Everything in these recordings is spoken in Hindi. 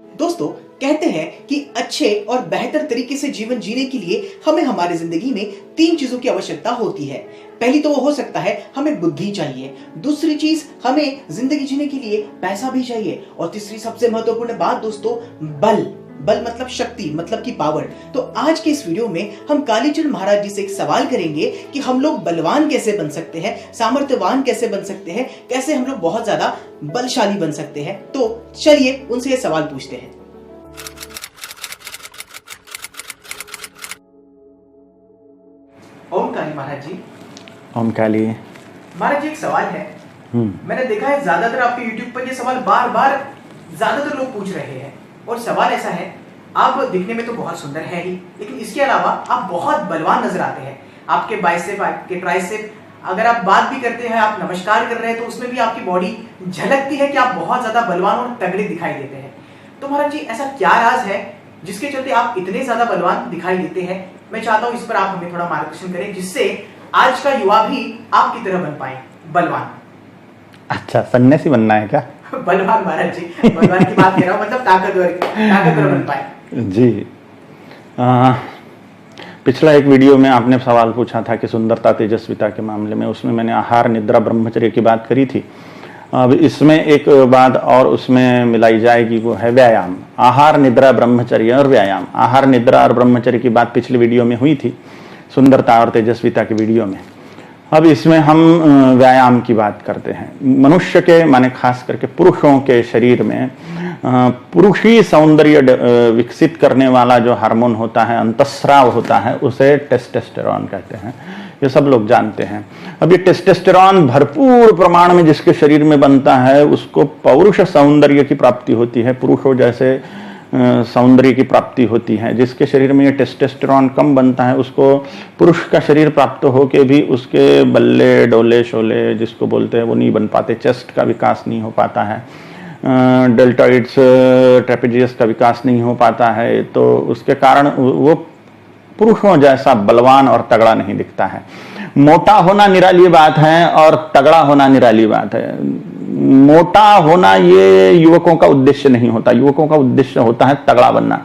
दोस्तों, कहते हैं कि अच्छे और बेहतर तरीके से जीवन जीने के लिए हमें हमारी जिंदगी में 3 चीजों की आवश्यकता होती है। पहली तो वो हो सकता है हमें बुद्धि चाहिए, दूसरी चीज हमें जिंदगी जीने के लिए पैसा भी चाहिए, और तीसरी सबसे महत्वपूर्ण बात दोस्तों, बल मतलब शक्ति, मतलब की पावर। तो आज के इस वीडियो में हम कालीचरण महाराज जी से एक सवाल करेंगे कि हम लोग बलवान कैसे बन सकते हैं, सामर्थ्यवान कैसे बन सकते हैं, कैसे हम लोग बहुत ज्यादा बलशाली बन सकते हैं। तो चलिए उनसे ये सवाल पूछते हैं। ओम काली महाराज जी। ओम काली महाराज जी, एक सवाल है। मैंने देखा है ज्यादातर आपके YouTube पर ये सवाल बार बार ज्यादातर लोग पूछ रहे हैं, और सवाल ऐसा है, आप दिखने में तो बहुत सुंदर है ही, लेकिन इसके अलावा आप बहुत बलवान नजर आते हैं। आपके बाइसेप, आपके ट्राइसेप, अगर आप बात भी करते हैं, आप नमस्कार कर रहे हैं, तो उसमें भी आपकी बॉडी झलकती है कि आप बहुत ज्यादा बलवान और तगड़े दिखाई देते हैं। तो महाराज जी, ऐसा क्या राज है जिसके चलते आप इतने ज्यादा बलवान दिखाई देते हैं? मैं चाहता हूं इस पर आप हमें थोड़ा मार्गदर्शन करें, जिससे आज का युवा भी आपकी तरह बन पाए बलवान। अच्छा, सन्यासी बनना है क्या? बलवान महाराज जी, बलवान की बात कर रहा हूं, मतलब ताकतवर बन पाए जी। पिछला एक वीडियो में आपने सवाल पूछा था कि सुंदरता तेजस्विता के मामले में, उसमें मैंने आहार निद्रा ब्रह्मचर्य की बात करी थी। अब इसमें एक बात और उसमें मिलाई जाएगी, वो है व्यायाम। आहार निद्रा ब्रह्मचर्य और व्यायाम। आहार निद्रा और ब्रह्मचर्य की बात पिछले वीडियो में हुई थी, सुंदरता और तेजस्विता के वीडियो में। अब इसमें हम व्यायाम की बात करते हैं। मनुष्य के, माने खास करके पुरुषों के शरीर में पुरुषी सौंदर्य विकसित करने वाला जो हार्मोन होता है, अंतस्राव होता है, उसे टेस्टोस्टेरोन कहते हैं। ये सब लोग जानते हैं। अब ये टेस्टोस्टेरोन भरपूर प्रमाण में जिसके शरीर में बनता है, उसको पौरुष सौंदर्य की प्राप्ति होती है, पुरुषों जैसे सौंदर्य की प्राप्ति होती है। जिसके शरीर में ये टेस्टोस्टेरोन कम बनता है, उसको पुरुष का शरीर प्राप्त होके भी उसके बल्ले डोले शोले जिसको बोलते हैं वो नहीं बन पाते, चेस्ट का विकास नहीं हो पाता है, डेल्टॉइड्स ट्रेपेजियस का विकास नहीं हो पाता है। तो उसके कारण वो पुरुषों जैसा बलवान और तगड़ा नहीं दिखता है। मोटा होना निराली बात है और तगड़ा होना निराली बात है। मोटा होना ये युवकों का उद्देश्य नहीं होता, युवकों का उद्देश्य होता है तगड़ा बनना।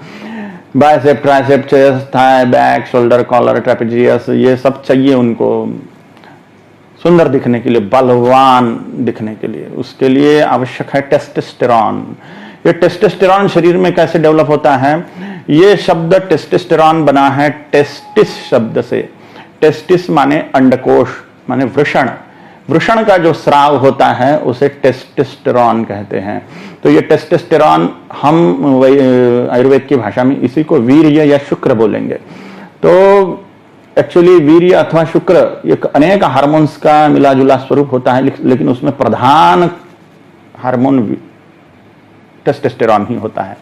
Bicep, tricep, chest, thigh, back, shoulder, collar, trapezius, ये सब चाहिए उनको सुंदर दिखने के लिए, बलवान दिखने के लिए। उसके लिए आवश्यक है टेस्टोस्टेरोन। ये टेस्टोस्टेरोन शरीर में कैसे डेवलप होता है? ये शब्द टेस्टोस्टेरोन बना है टेस्टिस शब्द से। टेस्टिस माने अंडकोश, माने वृषण। वृषण का जो स्राव होता है उसे टेस्टोस्टेरोन कहते हैं। तो ये टेस्टोस्टेरोन हम आयुर्वेद की भाषा में इसी को वीर्य या शुक्र बोलेंगे। तो एक्चुअली वीर्य अथवा शुक्र एक अनेक हार्मोन्स का मिला जुला स्वरूप होता है, लेकिन उसमें प्रधान हार्मोन टेस्टोस्टेरोन ही होता है।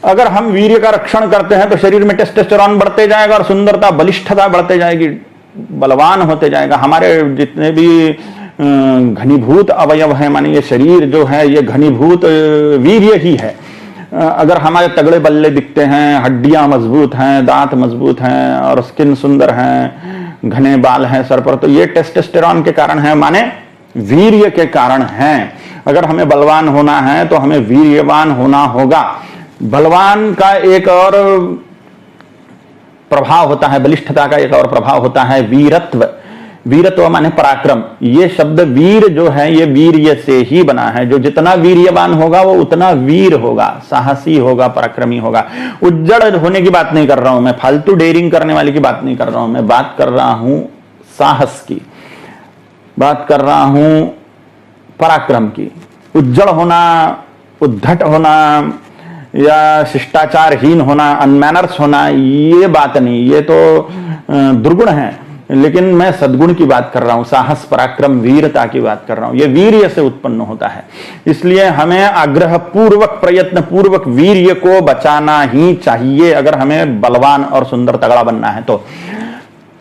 अगर हम वीर्य का रक्षण करते हैं तो शरीर में टेस्टोस्टेरोन बढ़ते जाएगा और सुंदरता, बलिष्ठता बढ़ते जाएगी, बलवान होते जाएगा। हमारे जितने भी घनीभूत अवयव हैं, माने ये शरीर जो है ये घनीभूत वीर्य ही है। अगर हमारे तगड़े बल्ले दिखते हैं, हड्डियां मजबूत हैं, दांत मजबूत हैं और स्किन सुंदर हैं, घने बाल हैं सर पर, तो ये टेस्टोस्टेरोन के कारण है, माने वीर्य के कारण है। अगर हमें बलवान होना है तो हमें वीर्यवान होना होगा। बलवान का एक और प्रभाव होता है, बलिष्ठता का एक और प्रभाव होता है वीरत्व। वीरत्व माने पराक्रम। ये शब्द वीर जो है ये वीर्य से ही बना है। जो जितना वीर्यवान होगा वो उतना वीर होगा, साहसी होगा, पराक्रमी होगा। उज्जड़ होने की बात नहीं कर रहा हूं मैं, फालतू डेयरिंग करने वाले की बात नहीं कर रहा हूं मैं, बात कर रहा हूं साहस की, बात कर रहा हूं पराक्रम की। उज्जड़ होना, उद्धट होना या शिष्टाचारहीन होना, अनमैनर्स होना, ये बात नहीं, ये तो दुर्गुण है। लेकिन मैं सद्गुण की बात कर रहा हूं, साहस, पराक्रम, वीरता की बात कर रहा हूं। ये वीर्य से उत्पन्न होता है। इसलिए हमें आग्रह पूर्वक, प्रयत्न पूर्वक वीर्य को बचाना ही चाहिए अगर हमें बलवान और सुंदर तगड़ा बनना है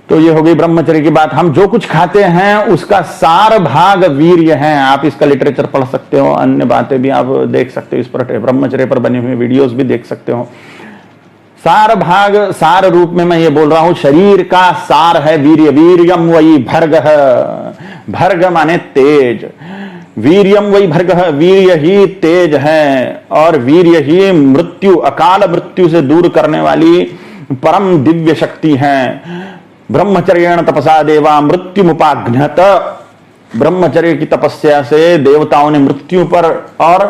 तो ये हो गई ब्रह्मचर्य की बात। हम जो कुछ खाते हैं उसका सार भाग वीर्य है। आप इसका लिटरेचर पढ़ सकते हो, अन्य बातें भी आप देख सकते हो, इस पर ब्रह्मचर्य पर बने हुए वीडियोस भी देख सकते हो। सार भाग, सार रूप में मैं ये बोल रहा हूं, शरीर का सार है वीर्य। वीर्यम वही भर्ग, भर्ग माने तेज। वीर्यम वै भर्गः, वीर्य ही तेज है और वीर्य ही मृत्यु, अकाल मृत्यु से दूर करने वाली परम दिव्य शक्ति है। ब्रह्मचर्येण तपसा देवा मृत्युमुपाघ्नत, ब्रह्मचर्य की तपस्या से देवताओं ने मृत्यु पर और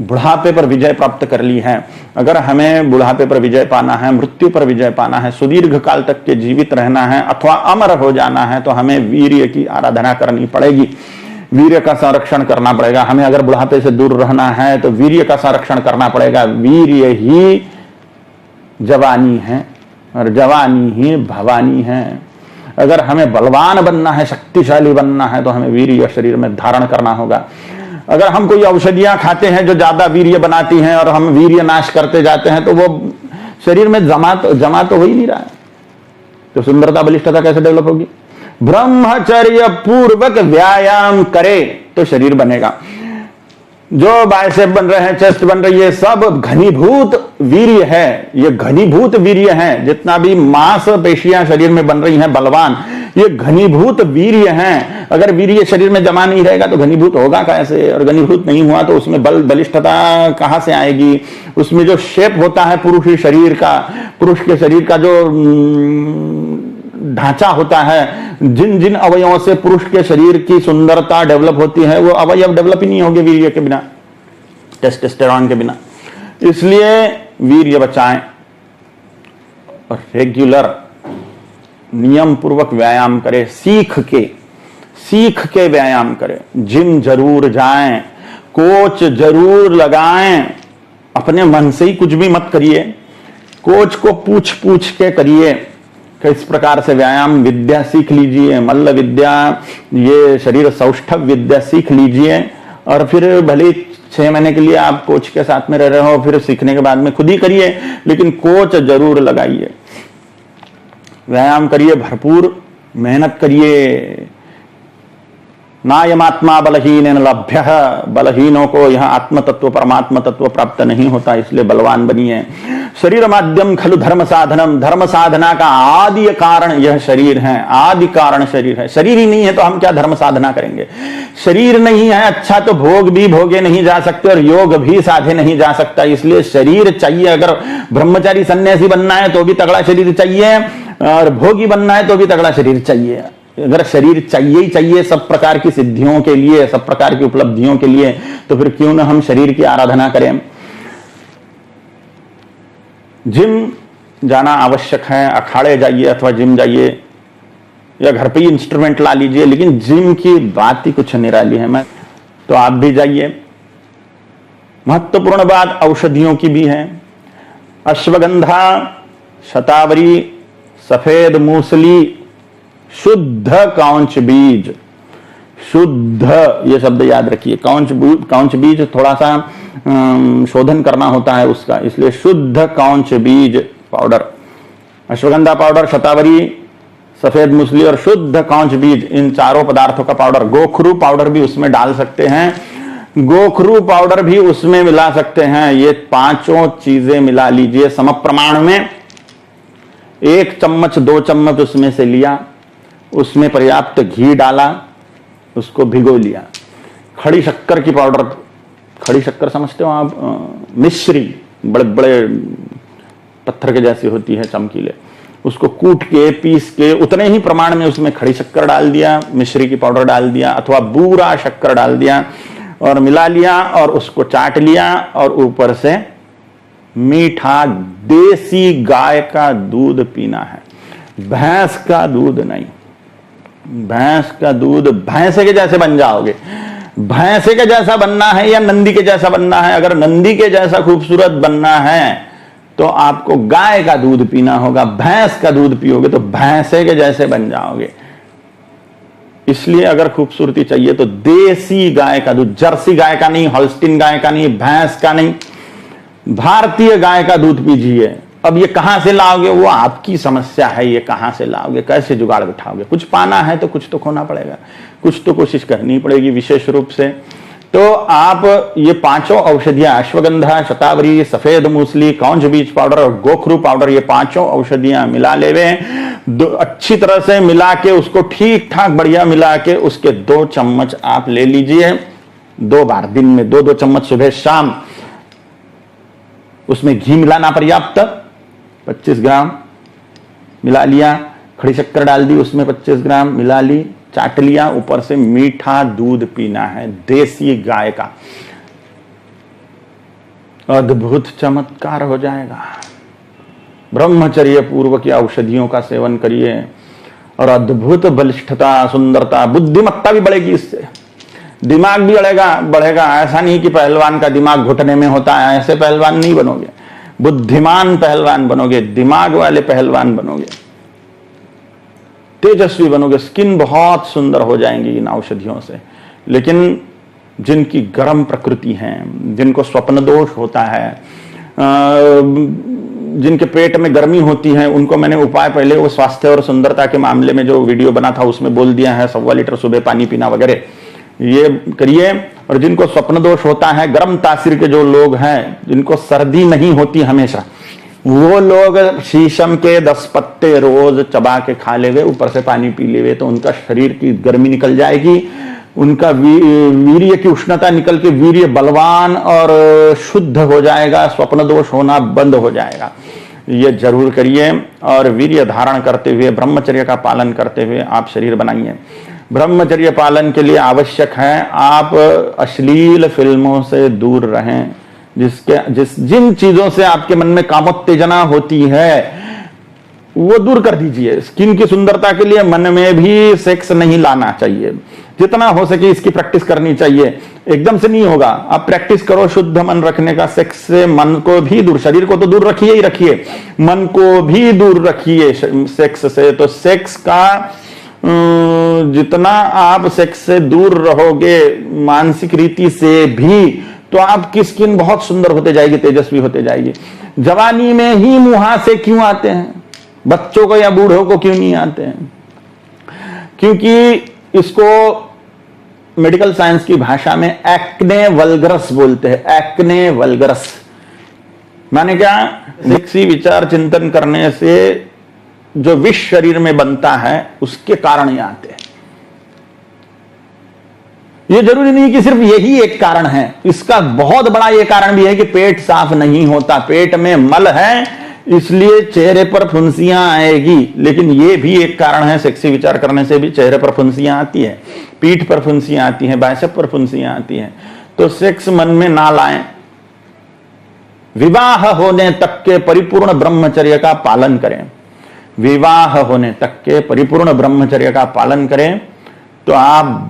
बुढ़ापे पर विजय प्राप्त कर ली है। अगर हमें बुढ़ापे पर विजय पाना है, मृत्यु पर विजय पाना है, सुदीर्घ काल तक के जीवित रहना है अथवा अमर हो जाना है, तो हमें वीर्य की आराधना करनी पड़ेगी, वीर्य का संरक्षण करना पड़ेगा। हमें अगर बुढ़ापे से दूर रहना है तो वीर्य का संरक्षण करना पड़ेगा। वीर्य ही जवानी है और जवानी ही भवानी है। अगर हमें बलवान बनना है, शक्तिशाली बनना है, तो हमें वीर्य शरीर में धारण करना होगा। अगर हम कोई औषधियां खाते हैं जो ज्यादा वीर्य बनाती हैं और हम वीर्य नाश करते जाते हैं, तो वो शरीर में जमा तो हो ही नहीं रहा है, तो सुंदरता बलिष्ठता कैसे डेवलप होगी? ब्रह्मचर्य पूर्वक व्यायाम करे तो शरीर बनेगा। जो बाइसेप बन रहे हैं, चेस्ट बन रही है, सब घनीभूत वीर्य है। ये घनीभूत वीर्य है। जितना भी मांस पेशियां शरीर में बन रही हैं बलवान, ये घनीभूत वीर्य हैं। अगर वीर्य शरीर में जमा नहीं रहेगा तो घनीभूत होगा कैसे? और घनीभूत नहीं हुआ तो उसमें बल बलिष्ठता कहां से आएगी? उसमें जो शेप होता है पुरुष शरीर का, पुरुष के शरीर का जो ढांचा होता है, जिन जिन अवयवों से पुरुष के शरीर की सुंदरता डेवलप होती है, वो अवयव डेवलप ही नहीं होंगे वीर्य के बिना, टेस्टोस्टेरोन के बिना। इसलिए वीर्य बचाएं और रेगुलर नियम पूर्वक व्यायाम करें, सीख के व्यायाम करें। जिम जरूर जाएं, कोच जरूर लगाएं। अपने मन से ही कुछ भी मत करिए, कोच को पूछ के करिए। किस प्रकार से व्यायाम विद्या सीख लीजिए, मल्ल विद्या, ये शरीर सौष्ठव विद्या सीख लीजिए और फिर भले 6 महीने के लिए आप कोच के साथ में रह रहे हो, फिर सीखने के बाद में खुद ही करिए, लेकिन कोच जरूर लगाइए। व्यायाम करिए, भरपूर मेहनत करिए। नायमात्मा बलहीन लभ्य, बलहीनों को यह आत्म तत्व परमात्मा तत्व प्राप्त नहीं होता, इसलिए बलवान बनिए। शरीर माध्यम खलु धर्म साधनम, धर्म साधना का आदि कारण यह शरीर है, आदि कारण शरीर है। शरीर ही नहीं है तो हम क्या धर्म साधना करेंगे? शरीर नहीं है अच्छा तो भोग भी भोगे नहीं जा सकते और योग भी साधे नहीं जा सकता, इसलिए शरीर चाहिए। अगर ब्रह्मचारी सन्यासी बनना है तो भी तगड़ा शरीर चाहिए और भोगी बनना है तो भी तगड़ा शरीर चाहिए। अगर शरीर चाहिए ही चाहिए सब प्रकार की सिद्धियों के लिए, सब प्रकार की उपलब्धियों के लिए, तो फिर क्यों ना हम शरीर की आराधना करें। जिम जाना आवश्यक है, अखाड़े जाइए अथवा जिम जाइए या घर पे ही इंस्ट्रूमेंट ला लीजिए, लेकिन जिम की बात ही कुछ निराली है। मैं तो आप भी जाइए। महत्वपूर्ण बात औषधियों की भी है। अश्वगंधा, शतावरी, सफेद मूसली, शुद्ध कांच बीज, शुद्ध ये शब्द याद रखिए। कांच बीज थोड़ा सा शोधन करना होता है उसका, इसलिए शुद्ध कांच बीज पाउडर, अश्वगंधा पाउडर, शतावरी, सफेद मूसली और शुद्ध कांच बीज, इन चारों पदार्थों का पाउडर। गोखरू पाउडर भी उसमें डाल सकते हैं, गोखरू पाउडर भी उसमें मिला सकते हैं। ये पांचों चीजें मिला लीजिए सम प्रमाण में। 1 चम्मच 2 चम्मच उसमें से लिया, उसमें पर्याप्त घी डाला, उसको भिगो लिया। खड़ी शक्कर की पाउडर, खड़ी शक्कर समझते हो आप? मिश्री बड़े बड़े पत्थर के जैसी होती है, चमकीले, उसको कूट के पीस के उतने ही प्रमाण में उसमें खड़ी शक्कर डाल दिया, मिश्री की पाउडर डाल दिया अथवा बूरा शक्कर डाल दिया और मिला लिया और उसको चाट लिया और ऊपर से मीठा देसी गाय का दूध पीना है, भैंस का दूध नहीं। भैंस का दूध, भैंसे के जैसे बन जाओगे। भैंसे के जैसा बनना है या नंदी के जैसा बनना है? अगर नंदी के जैसा खूबसूरत बनना है तो आपको गाय का दूध पीना होगा। भैंस का दूध पियोगे तो भैंसे के जैसे बन जाओगे। इसलिए अगर खूबसूरती चाहिए तो देसी गाय का दूध, जर्सी गाय का नहीं, हॉल्स्टीन गाय का नहीं, भैंस का नहीं, भारतीय गाय का दूध पीजिए। अब ये कहां से लाओगे वो आपकी समस्या है, ये कहां से लाओगे, कैसे जुगाड़ बिठाओगे? कुछ पाना है तो कुछ तो खोना पड़ेगा, कुछ तो कोशिश करनी पड़ेगी विशेष रूप से। तो आप ये पांचों औषधियां, अश्वगंधा, शतावरी, सफेद मूसली, कांच बीज पाउडर और गोखरू पाउडर, ये पांचों औषधियां मिला लेवे। अच्छी तरह से मिला के उसको ठीक ठाक बढ़िया मिला के उसके 2 चम्मच आप ले लीजिए 2 बार दिन में 2-2 चम्मच सुबह शाम। उसमें घी मिलाना पर्याप्त, 25 ग्राम मिला लिया, खड़ी शक्कर डाल दी उसमें 25 ग्राम मिला ली, चाट लिया, ऊपर से मीठा दूध पीना है देसी गाय का। अद्भुत चमत्कार हो जाएगा। ब्रह्मचर्य पूर्वक औषधियों का सेवन करिए और अद्भुत बलिष्ठता, सुंदरता, बुद्धिमत्ता भी बढ़ेगी इससे। दिमाग भी बढ़ेगा। ऐसा नहीं कि पहलवान का दिमाग घुटने में होता है, ऐसे पहलवान नहीं बनोगे। बुद्धिमान पहलवान बनोगे, दिमाग वाले पहलवान बनोगे, तेजस्वी बनोगे, स्किन बहुत सुंदर हो जाएंगी इन औषधियों से। लेकिन जिनकी गर्म प्रकृति है, जिनको स्वप्न दोष होता है, जिनके पेट में गर्मी होती है, उनको मैंने उपाय पहले वो स्वास्थ्य और सुंदरता के मामले में जो वीडियो बना था उसमें बोल दिया है। 1.25 लीटर सुबह पानी पीना वगैरह ये करिए। और जिनको स्वप्न दोष होता है, गर्म तासीर के जो लोग हैं, जिनको सर्दी नहीं होती हमेशा, वो लोग शीशम के 10 पत्ते रोज चबा के खा लेवे, ऊपर से पानी पी लेवे, तो उनका शरीर की गर्मी निकल जाएगी, उनका वीर्य की उष्णता निकल के वीर्य बलवान और शुद्ध हो जाएगा, स्वप्न दोष होना बंद हो जाएगा। ये जरूर करिए और वीर्य धारण करते हुए, ब्रह्मचर्य का पालन करते हुए आप शरीर बनाइए। ब्रह्मचर्य पालन के लिए आवश्यक है आप अश्लील फिल्मों से दूर रहें। जिन चीजों से आपके मन में कामोत्तेजना होती है वो दूर कर दीजिए। स्किन की सुंदरता के लिए मन में भी सेक्स नहीं लाना चाहिए। जितना हो सके इसकी प्रैक्टिस करनी चाहिए। एकदम से नहीं होगा, आप प्रैक्टिस करो शुद्ध मन रखने का। सेक्स से मन को भी दूर, शरीर को तो दूर रखिए ही रखिए, मन को भी दूर रखिए सेक्स से। तो सेक्स का जितना आप सेक्स से दूर रहोगे मानसिक रीति से भी, तो आपकी स्किन बहुत सुंदर होते जाएगी, तेजस्वी होते जाएगी। जवानी में ही मुहासे क्यों आते हैं, बच्चों को या बूढ़ों को क्यों नहीं आते हैं? क्योंकि इसको मेडिकल साइंस की भाषा में एक्ने वल्गरस बोलते हैं। एक्ने वल्गरस माने क्या? सेक्सी विचार चिंतन करने से जो विष शरीर में बनता है उसके कारण ये आते हैं। ये जरूरी नहीं कि सिर्फ यही एक कारण है, इसका बहुत बड़ा ये कारण भी है कि पेट साफ नहीं होता, पेट में मल है इसलिए चेहरे पर फुंसियां आएगी। लेकिन ये भी एक कारण है, सेक्सी विचार करने से भी चेहरे पर फुंसियां आती है, पीठ पर फुंसियां आती हैं, बाइसेप पर फुंसियां आती हैं। तो सेक्स मन में ना लाएं। विवाह होने तक के परिपूर्ण ब्रह्मचर्य का पालन करें। विवाह होने तक के परिपूर्ण ब्रह्मचर्य का पालन करें तो आप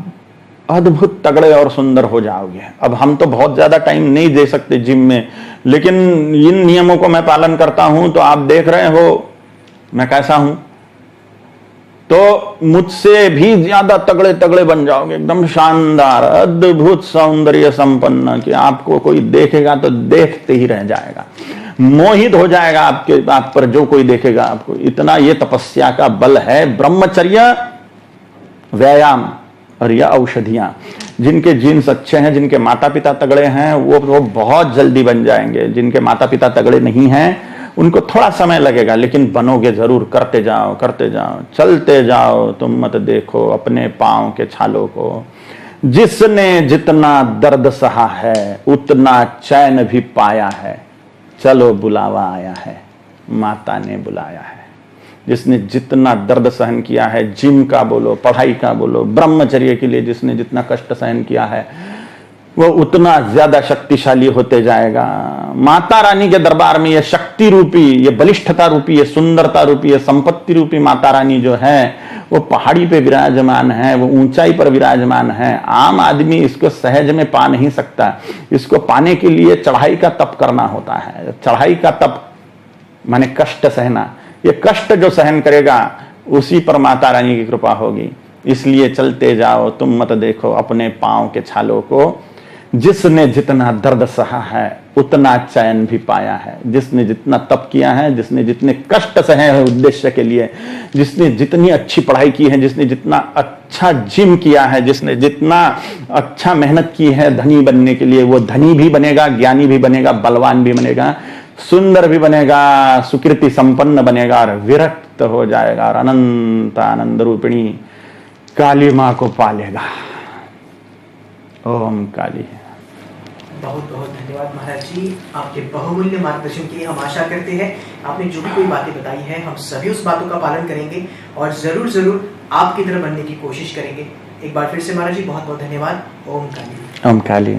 अद्भुत तगड़े और सुंदर हो जाओगे। अब हम तो बहुत ज्यादा टाइम नहीं दे सकते जिम में, लेकिन इन नियमों को मैं पालन करता हूं तो आप देख रहे हो मैं कैसा हूं। तो मुझसे भी ज्यादा तगड़े तगड़े बन जाओगे, एकदम शानदार अद्भुत सौंदर्य संपन्न कि आपको कोई देखेगा तो देखते ही रह जाएगा, मोहित हो जाएगा आप पर जो कोई देखेगा आपको। इतना ये तपस्या का बल है ब्रह्मचर्य, व्यायाम और यह औषधियां। जिनके जीन्स अच्छे हैं, जिनके माता पिता तगड़े हैं, वो बहुत जल्दी बन जाएंगे। जिनके माता पिता तगड़े नहीं हैं उनको थोड़ा समय लगेगा, लेकिन बनोगे जरूर। करते जाओ करते जाओ, चलते जाओ, तुम मत देखो अपने पांव के छालों को। जिसने जितना दर्द सहा है उतना चैन भी पाया है। चलो बुलावा आया है, माता ने बुलाया है। जिसने जितना दर्द सहन किया है, जिम का बोलो, पढ़ाई का बोलो, ब्रह्मचर्य के लिए जिसने जितना कष्ट सहन किया है वो उतना ज्यादा शक्तिशाली होते जाएगा। माता रानी के दरबार में ये शक्ति रूपी, ये बलिष्ठता रूपी, ये सुंदरता रूपी, ये संपत्ति रूपी माता रानी जो है वो पहाड़ी पे विराजमान है, वो ऊंचाई पर विराजमान है। आम आदमी इसको सहज में पा नहीं सकता। इसको पाने के लिए चढ़ाई का तप करना होता है। चढ़ाई का तप माने कष्ट सहना। ये कष्ट जो सहन करेगा उसी पर माता रानी की कृपा होगी। इसलिए चलते जाओ, तुम मत देखो अपने पांव के छालों को। जिसने जितना दर्द सहा है उतना चैन भी पाया है। जिसने जितना तप किया है, जिसने जितने कष्ट सहे हैं उद्देश्य के लिए, जिसने जितनी अच्छी पढ़ाई की है, जिसने जितना अच्छा जिम किया है, जिसने जितना अच्छा मेहनत की है धनी बनने के लिए, वो धनी भी बनेगा, ज्ञानी भी बनेगा, बलवान भी बनेगा, सुंदर भी बनेगा, सुकृति संपन्न बनेगा और विरक्त हो जाएगा और अनंत आनंद रूपिणी काली मां को पालेगा। ओम काली। बहुत बहुत धन्यवाद महाराज जी, आपके बहुमूल्य मार्गदर्शन के लिए। हम आशा करते हैं आपने जो भी कोई बातें बताई है हम सभी उस बातों का पालन करेंगे और जरूर जरूर आपकी तरह बनने की कोशिश करेंगे। एक बार फिर से महाराज जी बहुत बहुत धन्यवाद। ओम काली। ओम काली।